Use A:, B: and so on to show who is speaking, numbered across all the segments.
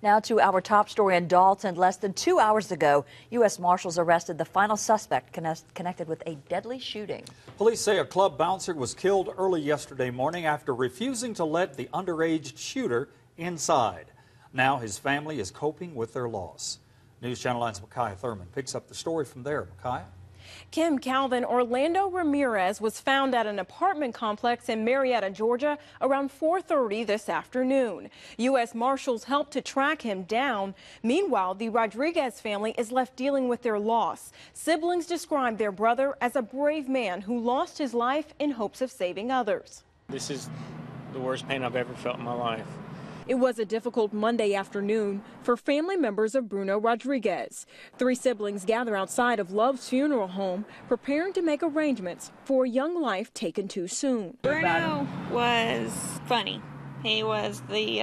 A: Now to our top story in Dalton. Less than 2 hours ago, U.S. Marshals arrested the final suspect connected with a deadly shooting.
B: Police say a club bouncer was killed early yesterday morning after refusing to let the underage shooter inside. Now his family is coping with their loss. News Channel 9's Micaiah Thurman picks up the story from there. Micaiah?
C: Kim, Calvin, Orlando Ramirez was found at an apartment complex in Marietta, Georgia around 4:30 this afternoon. U.S. Marshals helped to track him down. Meanwhile, the Rodriguez family is left dealing with their loss. Siblings describe their brother as a brave man who lost his life in hopes of saving others.
D: This is the worst pain I've ever felt in my life.
C: It was a difficult Monday afternoon for family members of Bruno Rodriguez. 3 siblings gather outside of Love's funeral home, preparing to make arrangements for a young life taken too soon.
E: Bruno was funny. He was the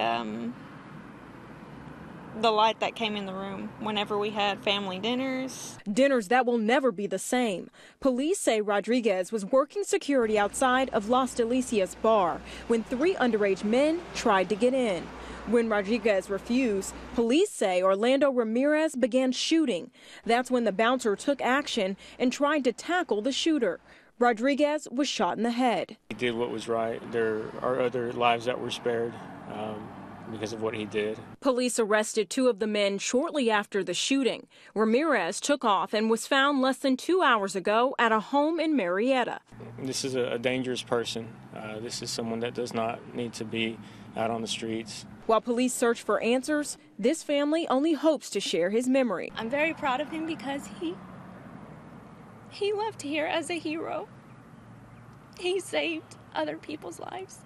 E: light that came in the room whenever we had family dinners.
C: Dinners that will never be the same. Police say Rodriguez was working security outside of Las Delicias bar when 3 underage men tried to get in. When Rodriguez refused, police say Orlando Ramirez began shooting. That's when the bouncer took action and tried to tackle the shooter. Rodriguez was shot in the head.
D: He did what was right. There are other lives that were spared because of what he did.
C: Police arrested 2 of the men shortly after the shooting. Ramirez took off and was found less than 2 hours ago at a home in Marietta.
D: This is a dangerous person. This is someone that does not need to be out on the streets.
C: While police search for answers, this family only hopes to share his memory.
F: I'm very proud of him because he left here as a hero. He saved other people's lives.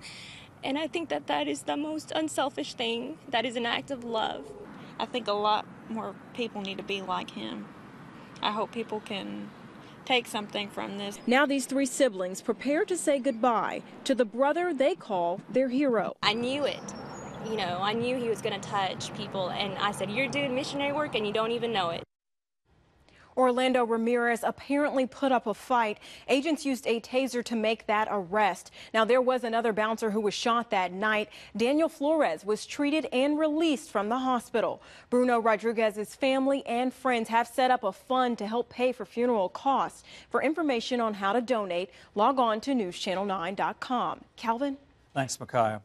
F: And I think that that is the most unselfish thing. That is an act of love.
E: I think a lot more people need to be like him. I hope people can take something from this.
C: Now these 3 siblings prepare to say goodbye to the brother they call their hero.
F: I knew it. You know, I knew he was going to touch people. And I said, you're doing missionary work and you don't even know it.
C: Orlando Ramirez apparently put up a fight. Agents used a taser to make that arrest. Now, there was another bouncer who was shot that night. Daniel Flores was treated and released from the hospital. Bruno Rodriguez's family and friends have set up a fund to help pay for funeral costs. For information on how to donate, log on to NewsChannel9.com. Calvin?
B: Thanks, Micaiah.